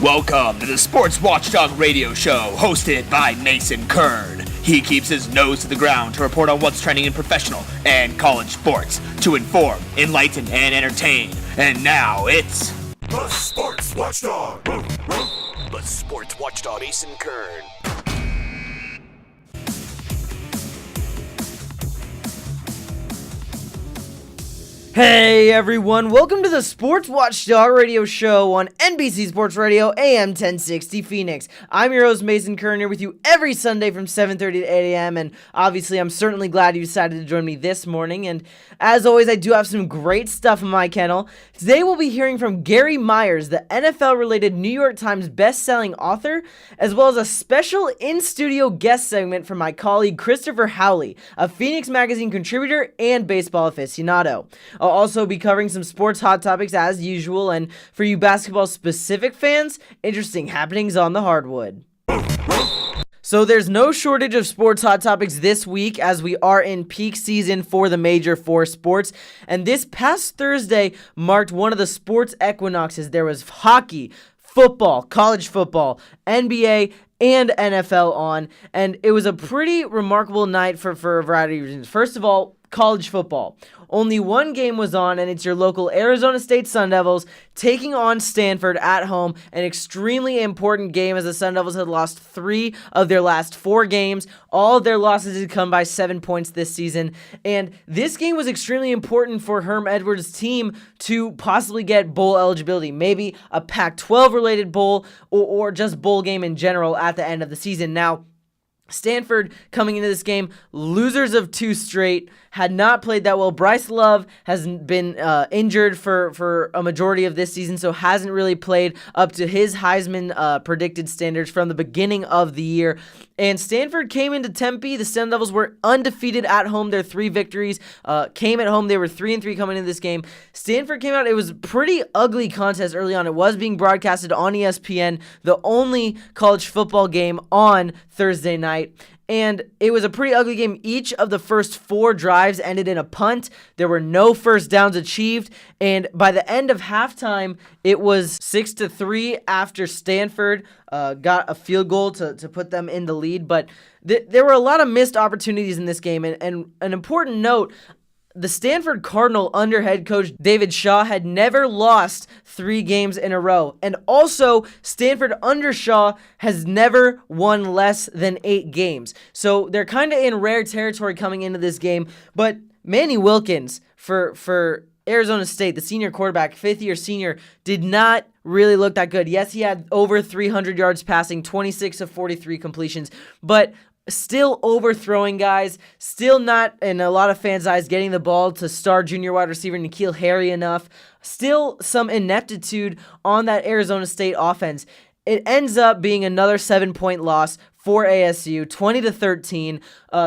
Welcome to the Sports Watchdog Radio Show, hosted by Mason Kern. He keeps his nose to the ground to report on what's trending in professional and college sports, to inform, enlighten, and entertain. And now it's the Sports Watchdog. the Sports Watchdog, Mason Kern. Hey everyone, welcome to the Sports Watchdog Radio Show on NBC Sports Radio, AM 1060 Phoenix. I'm your host, Mason Kern, here with you every Sunday from 7:30 to 8 a.m. And obviously, I'm certainly glad you decided to join me this morning. And as always, I do have some great stuff in my kennel. Today, we'll be hearing from Gary Myers, the NFL-related New York Times best-selling author, as well as a special in-studio guest segment from my colleague Christopher Howley, a Phoenix Magazine contributor and baseball aficionado. I'll also be covering some sports hot topics as usual, and for you basketball-specific fans, interesting happenings on the Hardwood. So there's no shortage of sports hot topics this week as we are in peak season for the major four sports. And this past Thursday marked one of the sports equinoxes. There was hockey, football, college football, NBA, and NFL on. And it was a pretty remarkable night for a variety of reasons. First of all, college football. Only one game was on, and it's your local Arizona State Sun Devils taking on Stanford at home, an extremely important game as the Sun Devils had lost 3 of their last 4 games. All of their losses had come by 7 points this season, and this game was extremely important for Herm Edwards' team to possibly get bowl eligibility, maybe a Pac-12 related bowl or just bowl game in general at the end of the season. Now, Stanford coming into this game, losers of 2 straight, had not played that well. Bryce Love has been injured for a majority of this season, so hasn't really played up to his Heisman predicted standards from the beginning of the year. And Stanford came into Tempe. The Sun Devils were undefeated at home. Their 3 victories came at home. They were 3-3 coming into this game. Stanford came out. It was a pretty ugly contest early on. It was being broadcasted on ESPN, the only college football game on Thursday night. And it was a pretty ugly game. Each of the first 4 drives ended in a punt. There were no first downs achieved. And by the end of halftime, it was 6-3 after Stanford got a field goal to put them in the lead. But there were a lot of missed opportunities in this game. And an important note, the Stanford Cardinal under head coach David Shaw had never lost 3 games in a row. And also, Stanford under Shaw has never won less than 8 games. So they're kind of in rare territory coming into this game. But Manny Wilkins for Arizona State, the senior quarterback, 5th-year senior, did not really look that good. Yes, he had over 300 yards passing, 26 of 43 completions, but still overthrowing guys, still not, in a lot of fans' eyes, getting the ball to star junior wide receiver N'Keal Harry enough. Still some ineptitude on that Arizona State offense. It ends up being another 7-point loss for ASU, 20-13.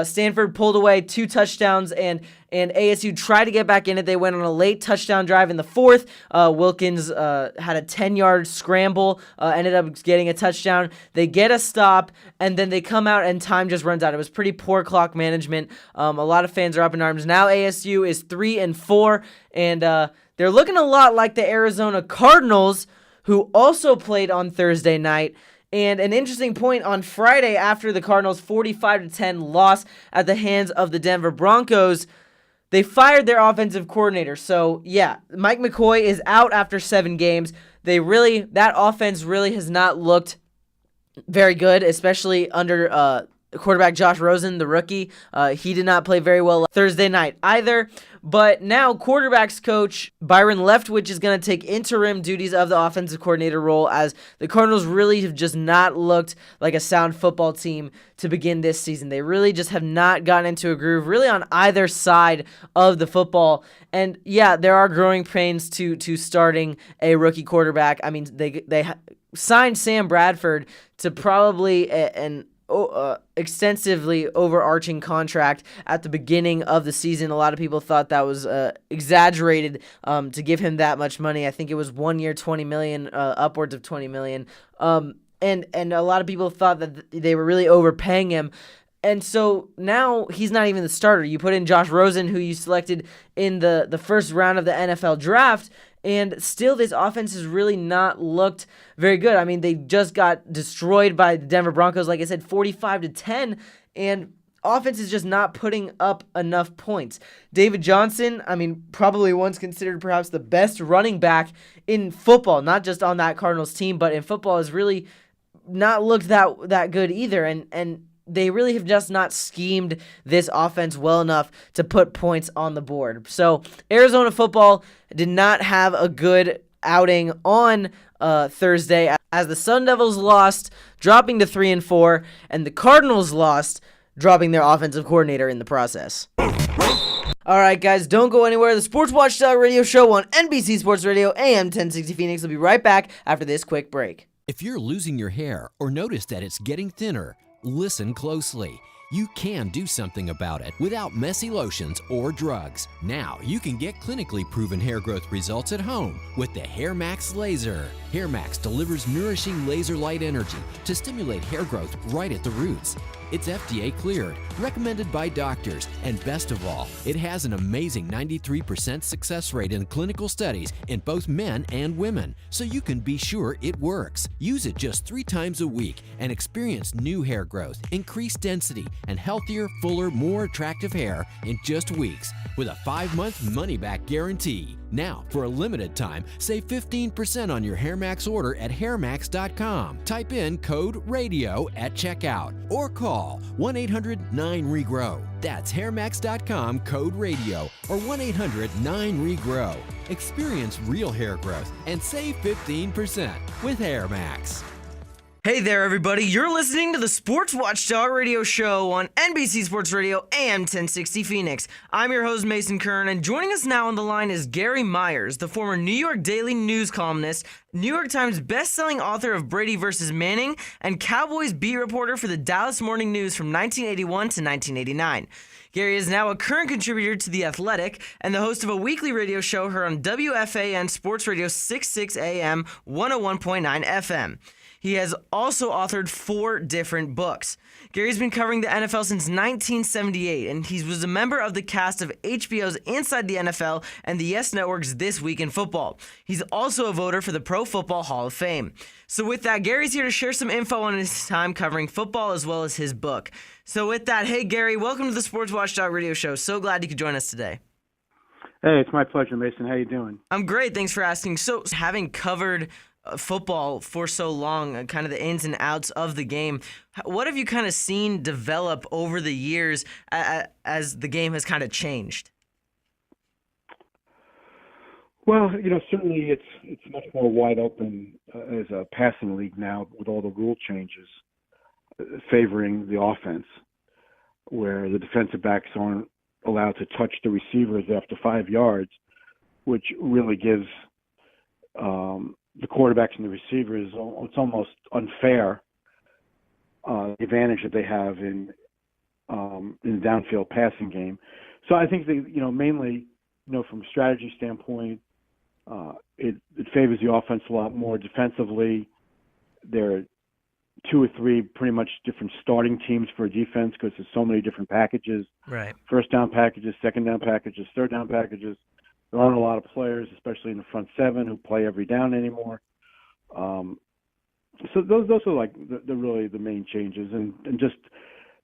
Stanford pulled away 2 touchdowns, and ASU tried to get back in it. They went on a late touchdown drive in the 4th. Wilkins had a 10-yard scramble, ended up getting a touchdown. They get a stop, and then they come out, and time just runs out. It was pretty poor clock management. A lot of fans are up in arms. Now ASU is 3-4, and they're looking a lot like the Arizona Cardinals, who also played on Thursday night. And an interesting point, on Friday, after the Cardinals' 45-10 loss at the hands of the Denver Broncos, they fired their offensive coordinator. So, yeah, Mike McCoy is out after 7 games. That offense really has not looked very good, especially under quarterback Josh Rosen, the rookie. He did not play very well Thursday night either. But now quarterbacks coach Byron Leftwich is going to take interim duties of the offensive coordinator role, as the Cardinals really have just not looked like a sound football team to begin this season. They really just have not gotten into a groove really on either side of the football. And yeah, there are growing pains to starting a rookie quarterback. I mean, they signed Sam Bradford to probably an extensively overarching contract at the beginning of the season. A lot of people thought that was exaggerated to give him that much money. I think it was 1 year, $20 million, upwards of $20 million. And a lot of people thought that they were really overpaying him. And so now he's not even the starter. You put in Josh Rosen, who you selected in the first round of the NFL draft, and still this offense has really not looked very good. I mean, they just got destroyed by the Denver Broncos, like I said, 45-10, and offense is just not putting up enough points. David Johnson, I mean, probably once considered perhaps the best running back in football, not just on that Cardinals team, but in football, has really not looked that good either, and they really have just not schemed this offense well enough to put points on the board. So Arizona football did not have a good outing on Thursday, as the Sun Devils lost, dropping to 3-4, and the Cardinals lost, dropping their offensive coordinator in the process. All right, guys, don't go anywhere. The Sports Watchdog Radio Show on NBC Sports Radio, AM 1060 Phoenix. We'll be right back after this quick break. If you're losing your hair or notice that it's getting thinner, listen closely. You can do something about it without messy lotions or drugs. Now you can get clinically proven hair growth results at home with the Hair Max Laser. Hair Max delivers nourishing laser light energy to stimulate hair growth right at the roots. It's FDA cleared, recommended by doctors, and best of all, it has an amazing 93% success rate in clinical studies in both men and women, so you can be sure it works. Use it just 3 times a week and experience new hair growth, increased density, and healthier, fuller, more attractive hair in just weeks with a 5-month money-back guarantee. Now, for a limited time, save 15% on your Hair Max order at hairmax.com. Type in code RADIO at checkout or call 1-800-9REGROW. That's hairmax.com, code RADIO, or 1-800-9REGROW. Experience real hair growth and save 15% with Hair Max. Hey there, everybody. You're listening to the Sports Watchdog Radio Show on NBC Sports Radio, AM 1060 Phoenix. I'm your host, Mason Kern, and joining us now on the line is Gary Myers, the former New York Daily News columnist, New York Times bestselling author of Brady vs. Manning, and Cowboys beat reporter for the Dallas Morning News from 1981 to 1989. Gary is now a current contributor to The Athletic and the host of a weekly radio show heard on WFAN Sports Radio 66 AM, 101.9 FM. He has also authored 4 different books. Gary's been covering the NFL since 1978, and he was a member of the cast of HBO's Inside the NFL and the Yes Network's This Week in Football. He's also a voter for the Pro Football Hall of Fame. So with that, Gary's here to share some info on his time covering football as well as his book. So with that, hey Gary, welcome to the Sports Watchdog Radio Show. So glad you could join us today. Hey, it's my pleasure, Mason. How you doing? I'm great. Thanks for asking. So having covered football for so long, kind of the ins and outs of the game, what have you kind of seen develop over the years as the game has kind of changed? Well, certainly it's much more wide open as a passing league now with all the rule changes favoring the offense, where the defensive backs aren't allowed to touch the receivers after 5 yards, which really gives the quarterbacks and the receivers, it's almost unfair, the advantage that they have in the downfield passing game. So I think mainly, from a strategy standpoint, it favors the offense a lot more defensively. There are 2 or 3 pretty much different starting teams for defense because there's so many different packages. Right. First down packages, second down packages, third down packages. There aren't a lot of players, especially in the front 7, who play every down anymore. So those are like the really the main changes, and just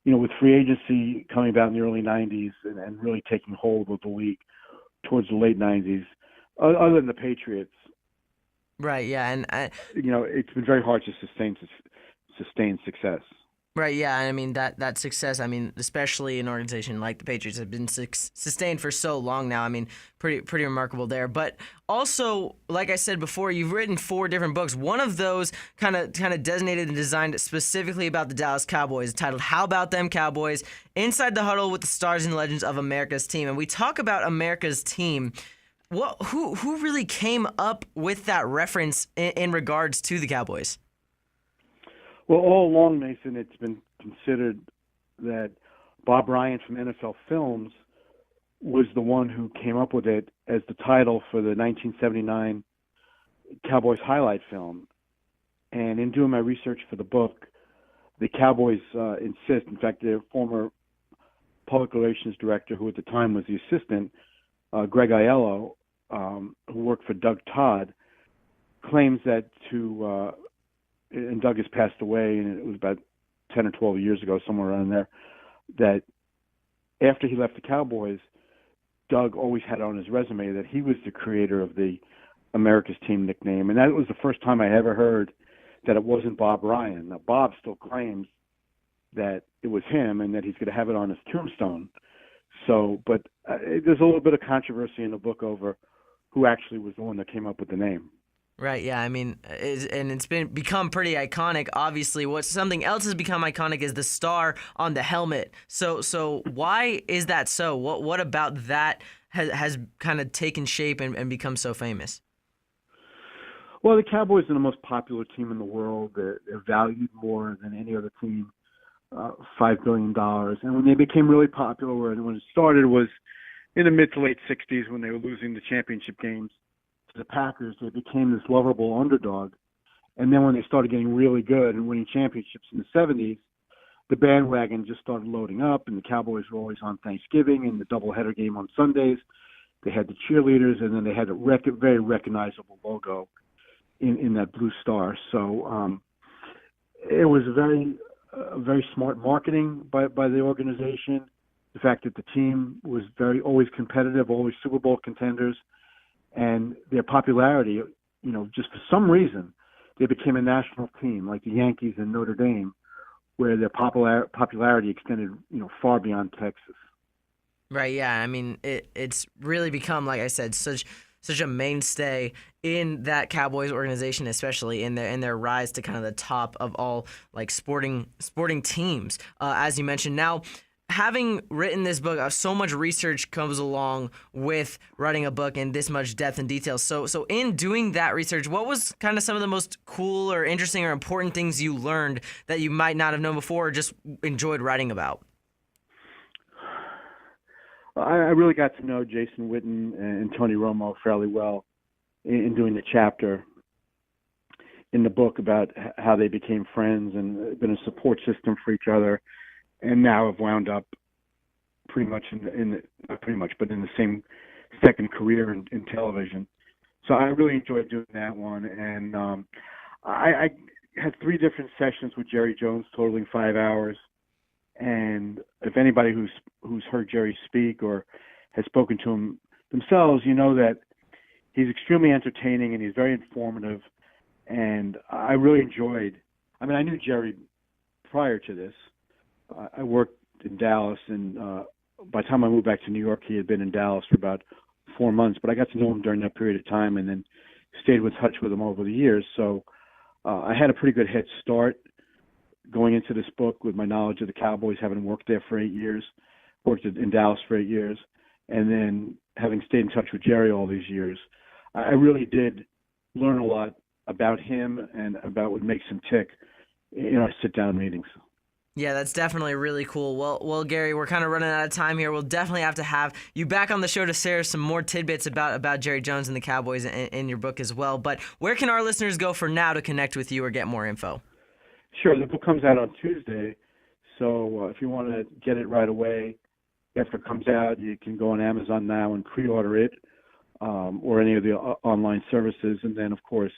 with free agency coming about in the early 90s and really taking hold of the league towards the late 90s. Other than the Patriots, right? Yeah, and it's been very hard to sustain success. Right, yeah, I mean, that success, I mean, especially an organization like the Patriots have been sustained for so long now. I mean, pretty remarkable there. But also, like I said before, you've written 4 different books. One of those kind of designated and designed specifically about the Dallas Cowboys, titled How About Them Cowboys? Inside the Huddle with the Stars and Legends of America's Team. And we talk about America's Team. Who really came up with that reference in regards to the Cowboys? Well, all along, Mason, it's been considered that Bob Ryan from NFL Films was the one who came up with it as the title for the 1979 Cowboys highlight film. And in doing my research for the book, the Cowboys insist, in fact, their former public relations director, who at the time was the assistant, Greg Aiello, who worked for Doug Todd, claims that and Doug has passed away, and it was about 10 or 12 years ago, somewhere around there, that after he left the Cowboys, Doug always had on his resume that he was the creator of the America's Team nickname. And that was the first time I ever heard that it wasn't Bob Ryan. Now, Bob still claims that it was him and that he's going to have it on his tombstone. So, but there's a little bit of controversy in the book over who actually was the one that came up with the name. Right, yeah, I mean, and it's become pretty iconic. Obviously, something else has become iconic is the star on the helmet. So why is that so? What about that has kind of taken shape and become so famous? Well, the Cowboys are the most popular team in the world. They're valued more than any other team, $5 billion. And when they became really popular, when it started was in the mid to late 60s when they were losing the championship games to the Packers. They became this lovable underdog. And then when they started getting really good and winning championships in the 70s, the bandwagon just started loading up, and the Cowboys were always on Thanksgiving and the doubleheader game on Sundays. They had the cheerleaders, and then they had a very recognizable logo in that blue star. So it was very smart marketing by the organization. The fact that the team was always competitive, always Super Bowl contenders, and their popularity, just for some reason, they became a national team like the Yankees and Notre Dame, where their popularity extended, far beyond Texas. Right, yeah. I mean, it's really become, like I said, such a mainstay in that Cowboys organization, especially in their rise to kind of the top of all like sporting teams, as you mentioned. Now, having written this book, so much research comes along with writing a book in this much depth and detail. So in doing that research, what was kind of some of the most cool or interesting or important things you learned that you might not have known before or just enjoyed writing about? I really got to know Jason Witten and Tony Romo fairly well in doing the chapter in the book about how they became friends and been a support system for each other, and now have wound up pretty much not pretty much, but in the same second career in television. So I really enjoyed doing that one, and I had 3 different sessions with Jerry Jones, totaling 5 hours. And if anybody who's heard Jerry speak or has spoken to him themselves, that he's extremely entertaining and he's very informative. And I really enjoyed. I mean, I knew Jerry prior to this. I worked in Dallas, and by the time I moved back to New York, he had been in Dallas for about 4 months. But I got to know him during that period of time, and then stayed in touch with him over the years. So I had a pretty good head start going into this book with my knowledge of the Cowboys, having worked there for 8 years, worked in Dallas for 8 years, and then having stayed in touch with Jerry all these years. I really did learn a lot about him and about what makes him tick in our sit-down meetings. Yeah, that's definitely really cool. Well, Gary, we're kind of running out of time here. We'll definitely have to have you back on the show to share some more tidbits about Jerry Jones and the Cowboys in your book as well. But where can our listeners go for now to connect with you or get more info? Sure. The book comes out on Tuesday, so if you want to get it right away after it comes out, you can go on Amazon now and pre-order it, or any of the online services, and then, of course,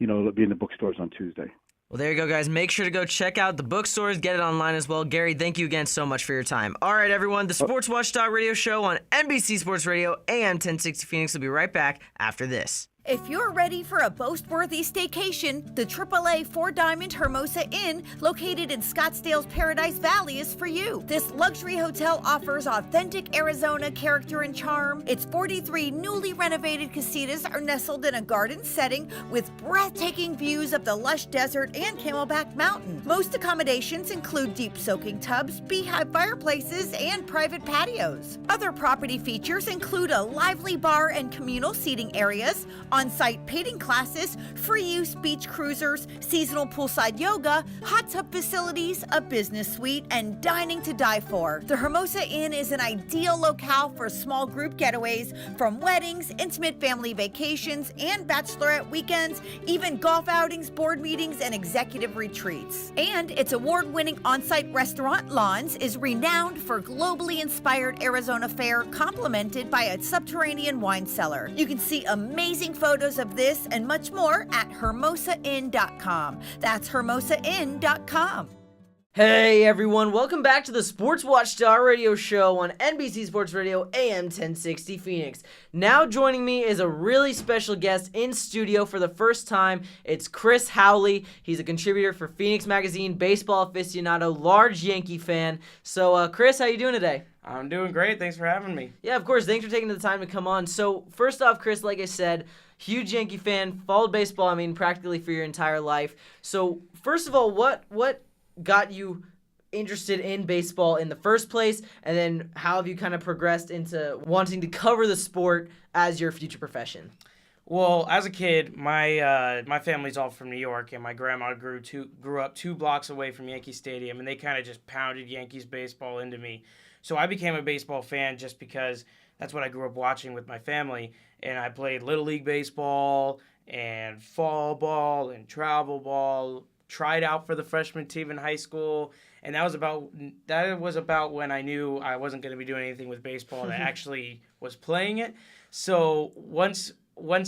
it'll be in the bookstores on Tuesday. Well, there you go, guys. Make sure to go check out the bookstores, get it online as well. Gary, thank you again so much for your time. All right, everyone, the Sports Watchdog Radio Show on NBC Sports Radio, AM 1060 Phoenix will be right back after this. If you're ready for a boast-worthy staycation, the AAA 4-Diamond Hermosa Inn, located in Scottsdale's Paradise Valley, is for you. This luxury hotel offers authentic Arizona character and charm. Its 43 newly renovated casitas are nestled in a garden setting with breathtaking views of the lush desert and Camelback Mountain. Most accommodations include deep soaking tubs, beehive fireplaces, and private patios. Other property features include a lively bar and communal seating areas, On-site painting classes, free use beach cruisers, seasonal poolside yoga, hot tub facilities, a business suite, and dining to die for. The Hermosa Inn is an ideal locale for small group getaways, from weddings, intimate family vacations, and bachelorette weekends, even golf outings, board meetings, and executive retreats. And its award-winning on-site restaurant, Lawns, is renowned for globally inspired Arizona fare, complemented by a subterranean wine cellar. You can see amazing photos of this and much more at hermosainn.com. That's hermosainn.com. Hey everyone, welcome back to the Sports Watchdog Radio Show on NBC Sports Radio AM 1060 Phoenix. Now joining me is a really special guest in studio for the first time. It's Chris Howley. He's a contributor for Phoenix Magazine, baseball aficionado, large Yankee fan. So Chris, how you doing today? I'm doing great. Thanks for having me. Yeah, of course. Thanks for taking the time to come on. So first off, Chris, like I said, huge Yankee fan, followed baseball, practically for your entire life. So first of all, what got you interested in baseball in the first place, and then how have you kind of progressed into wanting to cover the sport as your future profession? Well, as a kid, my family's all from New York, and my grandma grew up 2 blocks away from Yankee Stadium, and they kind of just pounded Yankees baseball into me. So I became a baseball fan just because that's what I grew up watching with my family, and I played Little League baseball and fall ball and travel ball, tried out for the freshman team in high school, and that was about when I knew I wasn't going to be doing anything with baseball and I actually was playing it. So once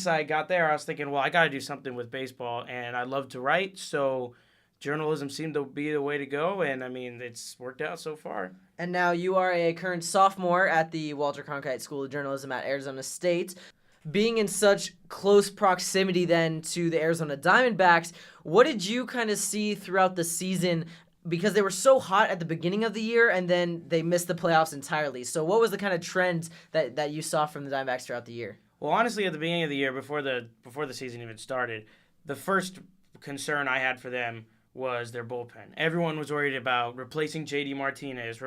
I got there, I was thinking, well, I got to do something with baseball, and I love to write, so journalism seemed to be the way to go, and it's worked out so far. And now you are a current sophomore at the Walter Cronkite School of Journalism at Arizona State. Being in such close proximity then to the Arizona Diamondbacks, what did you kind of see throughout the season? Because they were so hot at the beginning of the year and then they missed the playoffs entirely. So what was the kind of trends that you saw from the Diamondbacks throughout the year? Well, honestly, at the beginning of the year, before the season even started, the first concern I had for them was their bullpen. Everyone was worried about replacing J.D. Martinez.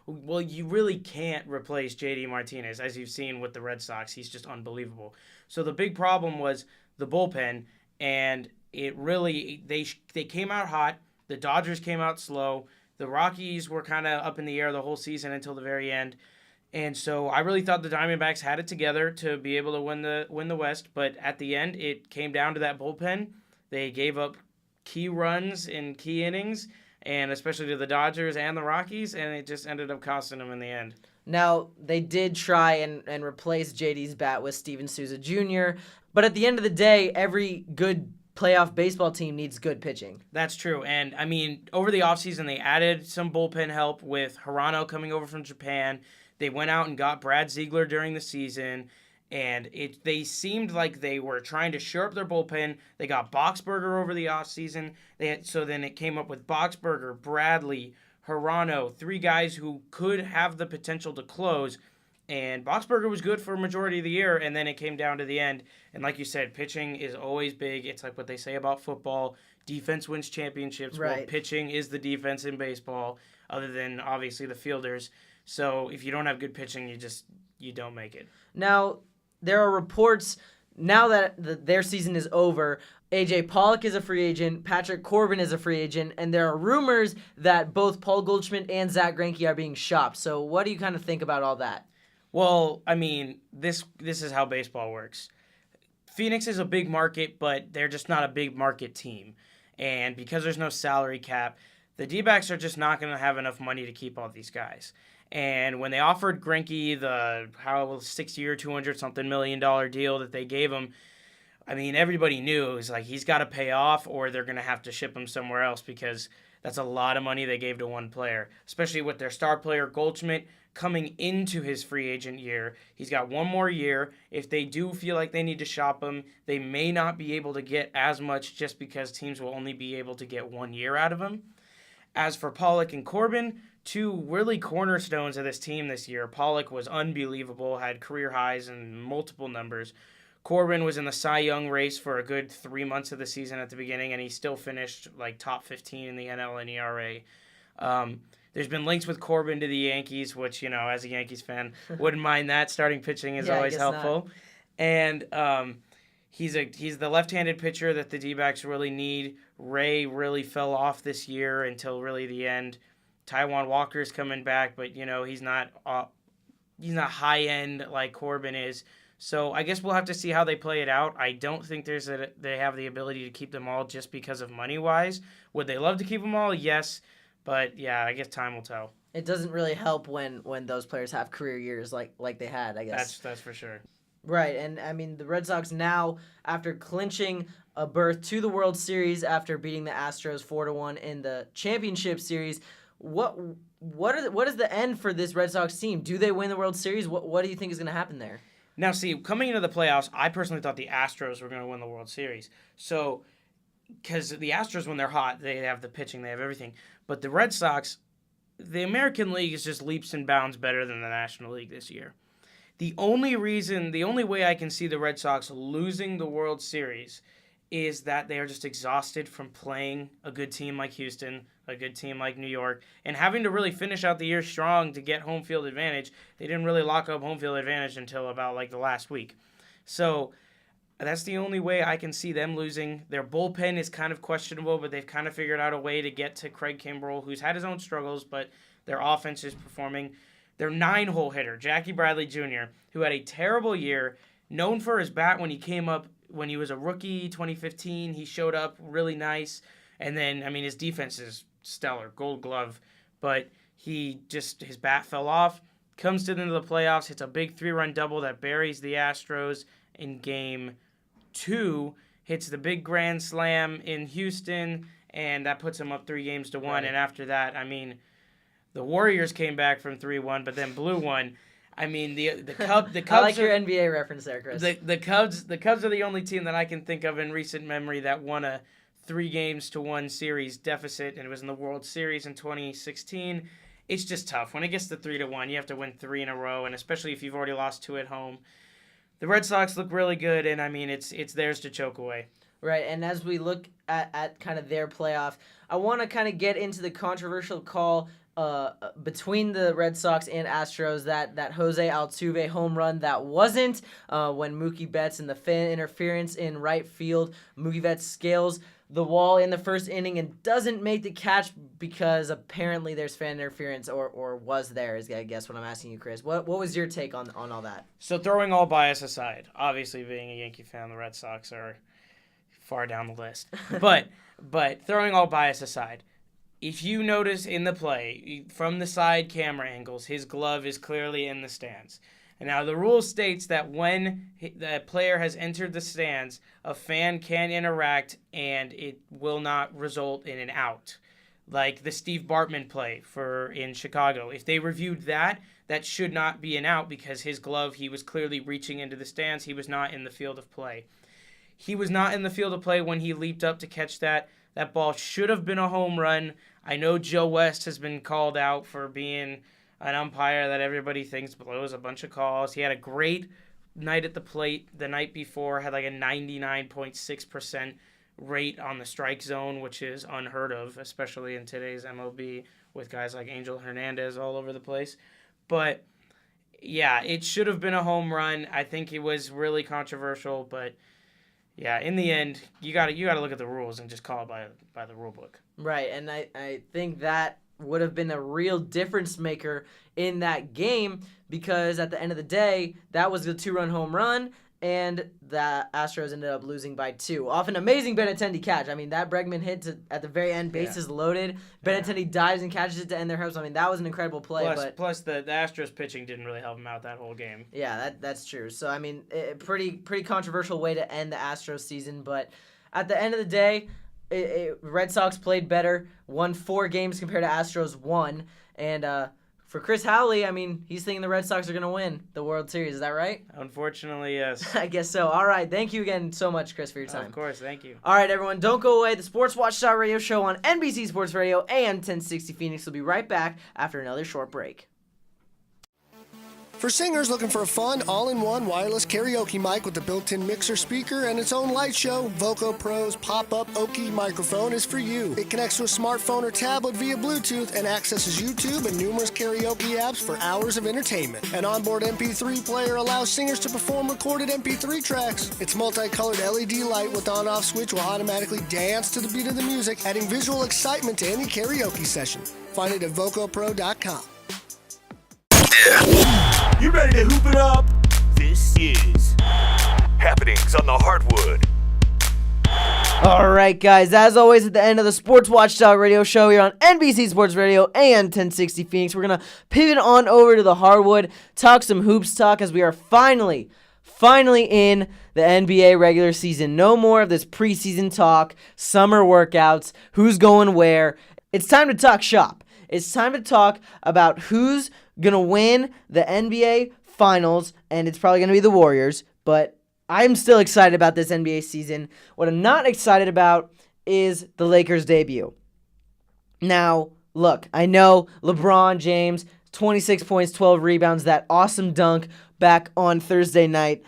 Well, you really can't replace J.D. Martinez, as you've seen with the Red Sox. He's just unbelievable. So the big problem was the bullpen, and it really, they came out hot. The Dodgers came out slow. The Rockies were kind of up in the air the whole season until the very end. And so I really thought the Diamondbacks had it together to be able to win the West, but at the end, it came down to that bullpen. They gave up key runs in key innings, and especially to the Dodgers and the Rockies, and it just ended up costing them in the end. Now, they did try and replace JD's bat with Steven Souza Jr., but at the end of the day, every good playoff baseball team needs good pitching. That's true, and over the offseason, they added some bullpen help with Hirano coming over from Japan. They went out and got Brad Ziegler during the season, and they seemed like they were trying to shore up their bullpen. They got Boxberger over the offseason. So then it came up with Boxberger, Bradley, Hirano, 3 guys who could have the potential to close. And Boxberger was good for a majority of the year, and then it came down to the end. And like you said, pitching is always big. It's like what they say about football. Defense wins championships. Right. Well, pitching is the defense in baseball, other than obviously the fielders. So if you don't have good pitching, you don't make it. Now, there are reports now that their season is over. A.J. Pollock is a free agent. Patrick Corbin is a free agent. And there are rumors that both Paul Goldschmidt and Zach Greinke are being shopped. So what do you kind of think about all that? Well, this is how baseball works. Phoenix is a big market, but they're just not a big market team. And because there's no salary cap, the D-backs are just not going to have enough money to keep all these guys. And when they offered Greinke the 6-year, $200-something million deal that they gave him, everybody knew it was like he's got to pay off or they're going to have to ship him somewhere else, because that's a lot of money they gave to one player, especially with their star player Goldschmidt coming into his free agent year. He's got one more year. If they do feel like they need to shop him, they may not be able to get as much just because teams will only be able to get 1 year out of him. As for Pollock and Corbin, 2 really cornerstones of this team this year. Pollock was unbelievable, had career highs and multiple numbers. Corbin was in the Cy Young race for a good 3 months of the season at the beginning, and he still finished top 15 in the NL and ERA. There's been links with Corbin to the Yankees, which, as a Yankees fan, wouldn't mind that. Starting pitching is always helpful. And he's the left-handed pitcher that the D-backs really need. Ray really fell off this year until really the end. Taijuan Walker's coming back, but he's not high-end like Corbin is. So I guess we'll have to see how they play it out. I don't think they have the ability to keep them all just because of money-wise. Would they love to keep them all? Yes. But, yeah, I guess time will tell. It doesn't really help when those players have career years like they had, I guess. That's for sure. Right, and I mean, the Red Sox now, after clinching a berth to the World Series after beating the Astros 4-1 in the championship series, what is the end for this Red Sox team? Do they win the World Series? What do you think is going to happen there? Now, see, coming into the playoffs, I personally thought the Astros were going to win the World Series. So, because the Astros, when they're hot, they have the pitching, they have everything. But the Red Sox, the American League is just leaps and bounds better than the National League this year. The only way I can see the Red Sox losing the World Series is that they are just exhausted from playing a good team like Houston, a good team like New York, and having to really finish out the year strong to get home field advantage. They didn't really lock up home field advantage until about the last week. So that's the only way I can see them losing. Their bullpen is kind of questionable, but they've kind of figured out a way to get to Craig Kimbrell, who's had his own struggles, but their offense is performing. Their 9-hole hitter, Jackie Bradley Jr., who had a terrible year, known for his bat when he came up, when he was a rookie, 2015. He showed up really nice. And then, his defense is stellar, Gold Glove. But his bat fell off, comes to the end of the playoffs, hits a big 3-run double that buries the Astros in Game 2, hits the big grand slam in Houston, and that puts him up 3-1. Right. And after that, the Warriors came back from 3-1, but then blew one. The Cubs. I like your NBA reference there, Chris. The Cubs are the only team that I can think of in recent memory that won a 3-1 series deficit, and it was in the World Series in 2016. It's just tough. When it gets to 3-1, you have to win 3 in a row, and especially if you've already lost 2 at home. The Red Sox look really good, and it's theirs to choke away. Right, and as we look at kind of their playoff, I want to kind of get into the controversial call between the Red Sox and Astros, that Jose Altuve home run that wasn't when Mookie Betts and the fan interference in right field. Mookie Betts scales the wall in the first inning and doesn't make the catch because apparently there's fan interference, or was there, is I guess what I'm asking you, Chris. What was your take on all that? So throwing all bias aside, obviously being a Yankee fan, the Red Sox are far down the list. But throwing all bias aside, if you notice in the play, from the side camera angles, his glove is clearly in the stands. And now the rule states that when the player has entered the stands, a fan can interact and it will not result in an out. Like the Steve Bartman play in Chicago. If they reviewed that should not be an out because his glove, he was clearly reaching into the stands. He was not in the field of play. He was not in the field of play when he leaped up to catch that. That ball should have been a home run. I know Joe West has been called out for being an umpire that everybody thinks blows a bunch of calls. He had a great night at the plate the night before, had a 99.6% rate on the strike zone, which is unheard of, especially in today's MLB with guys like Angel Hernandez all over the place. But, yeah, it should have been a home run. I think it was really controversial, but yeah, in the end, you got to look at the rules and just call it by the rule book. Right, and I think that would have been a real difference maker in that game because at the end of the day, that was the 2-run home run, and the Astros ended up losing by 2 off an amazing Benintendi catch. That Bregman hit at the very end, bases loaded. Benintendi dives and catches it to end their hopes. That was an incredible play. Plus the Astros pitching didn't really help him out that whole game. Yeah, that's true. So, pretty controversial way to end the Astros season. But at the end of the day, Red Sox played better, won 4 games compared to Astros 1. And for Chris Howley, he's thinking the Red Sox are going to win the World Series. Is that right? Unfortunately, yes. I guess so. All right. Thank you again so much, Chris, for your time. Of course. Thank you. All right, everyone. Don't go away. The Sports Watchdog Radio Show on NBC Sports Radio, AM 1060 Phoenix will be right back after another short break. For singers looking for a fun, all-in-one wireless karaoke mic with a built-in mixer speaker and its own light show, Voco Pro's pop-up Oki microphone is for you. It connects to a smartphone or tablet via Bluetooth and accesses YouTube and numerous karaoke apps for hours of entertainment. An onboard MP3 player allows singers to perform recorded MP3 tracks. Its multicolored LED light with on-off switch will automatically dance to the beat of the music, adding visual excitement to any karaoke session. Find it at VocoPro.com. You ready to hoop it up? This is Happenings on the Hardwood. All right, guys, as always, at the end of the Sports Watchdog Radio Show here on NBC Sports Radio, AM 1060 Phoenix, we're going to pivot on over to the Hardwood, talk some hoops talk as we are finally in the NBA regular season. No more of this preseason talk, summer workouts, who's going where. It's time to talk shop. It's time to talk about who's going to win the NBA Finals, and it's probably going to be the Warriors, but I'm still excited about this NBA season. What I'm not excited about is the Lakers' debut. Now, look, I know LeBron James, 26 points, 12 rebounds, that awesome dunk back on Thursday night,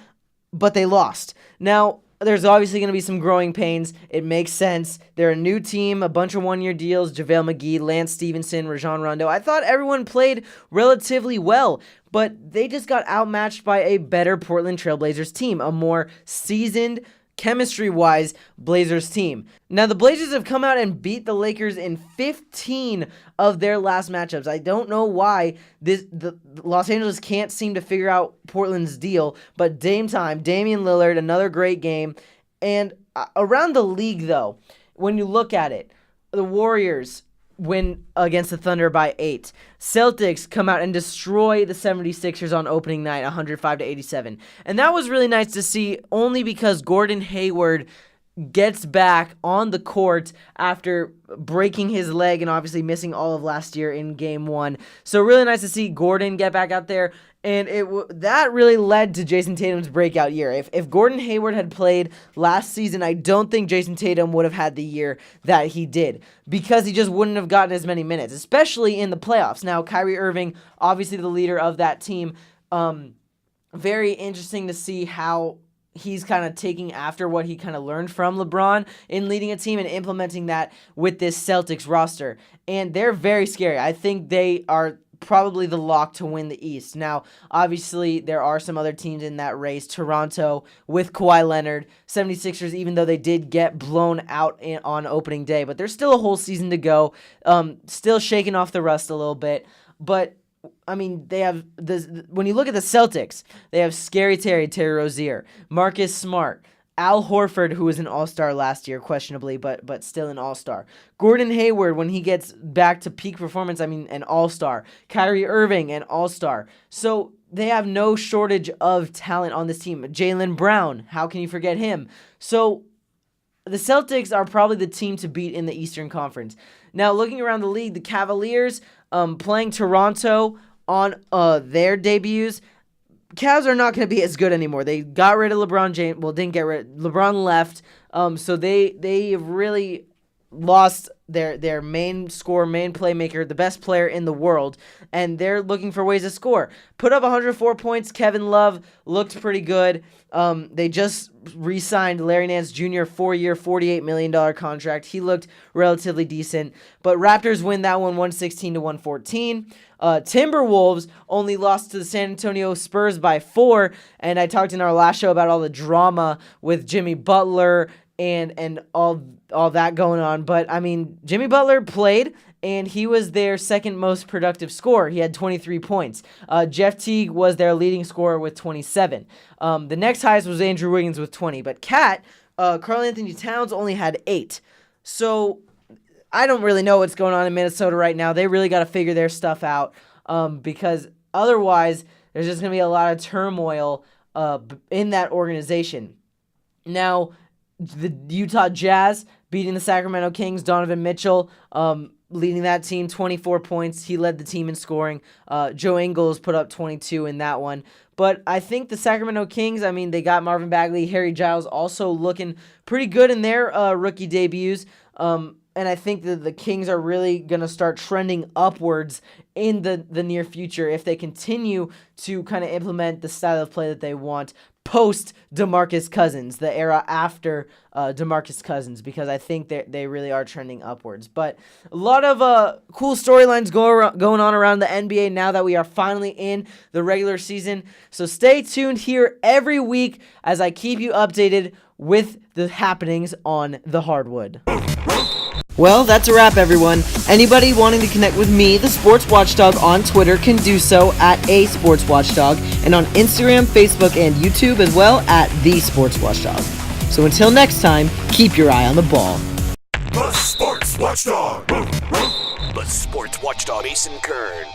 but they lost. Now, there's obviously going to be some growing pains. It makes sense. They're a new team, a bunch of one-year deals, JaVale McGee, Lance Stevenson, Rajon Rondo. I thought everyone played relatively well, but they just got outmatched by a better Portland Trailblazers team, a more seasoned, chemistry-wise Blazers team. Now, the Blazers have come out and beat the Lakers in 15 of their last matchups. I don't know why the Los Angeles can't seem to figure out Portland's deal, but Damian Lillard, another great game. And around the league, though, when you look at it, the Warriors win against the Thunder by 8. Celtics come out and destroy the 76ers on opening night, 105-87. And that was really nice to see, only because Gordon Hayward gets back on the court after breaking his leg and obviously missing all of last year in Game 1. So really nice to see Gordon get back out there. And that really led to Jason Tatum's breakout year. If Gordon Hayward had played last season, I don't think Jason Tatum would have had the year that he did, because he just wouldn't have gotten as many minutes, especially in the playoffs. Now, Kyrie Irving, obviously the leader of that team, very interesting to see how he's kind of taking after what he kind of learned from LeBron in leading a team and implementing that with this Celtics roster. And they're very scary. I think they are probably the lock to win the East. Now, obviously, there are some other teams in that race. Toronto with Kawhi Leonard, 76ers, even though they did get blown out on opening day, but there's still a whole season to go. Still shaking off the rust a little bit. But, I mean, they have this. When you look at the Celtics, they have Scary Terry Rozier, Marcus Smart, Al Horford, who was an all-star last year, questionably, but still an all-star. Gordon Hayward, when he gets back to peak performance, an all-star. Kyrie Irving, an all-star. So they have no shortage of talent on this team. Jaylen Brown, how can you forget him? So the Celtics are probably the team to beat in the Eastern Conference. Now, looking around the league, the Cavaliers playing Toronto on their debuts, Cavs are not going to be as good anymore. They got rid of LeBron James. Well, didn't get rid. LeBron left. So they really lost their main scorer, main playmaker, the best player in the world, and they're looking for ways to score. Put up 104 points. Kevin Love looked pretty good. They just re-signed Larry Nance Jr. 4-year, $48 million contract. He looked relatively decent, but Raptors win that one 116-114. Timberwolves only lost to the San Antonio Spurs by 4, and I talked in our last show about all the drama with Jimmy Butler and all that going on. But, I mean, Jimmy Butler played, and he was their second most productive scorer. He had 23 points. Jeff Teague was their leading scorer with 27. The next highest was Andrew Wiggins with 20. But Karl Anthony Towns only had 8. So I don't really know what's going on in Minnesota right now. They really got to figure their stuff out, because otherwise there's just going to be a lot of turmoil in that organization. Now, the Utah Jazz beating the Sacramento Kings, Donovan Mitchell leading that team, 24 points. He led the team in scoring. Joe Ingles put up 22 in that one. But I think the Sacramento Kings, they got Marvin Bagley, Harry Giles also looking pretty good in their rookie debuts. And I think that the Kings are really going to start trending upwards in the near future if they continue to kind of implement the style of play that they want post DeMarcus Cousins, the era after DeMarcus Cousins, because I think they really are trending upwards. But a lot of cool storylines going on around the NBA now that we are finally in the regular season. So stay tuned here every week as I keep you updated with the happenings on the Hardwood. Well, that's a wrap, everyone. Anybody wanting to connect with me, the Sports Watchdog, on Twitter can do so at @SportsWatchdog, and on Instagram, Facebook, and YouTube as well at The Sports Watchdog. So until next time, keep your eye on the ball. The Sports Watchdog. The Sports Watchdog, Mason Kern.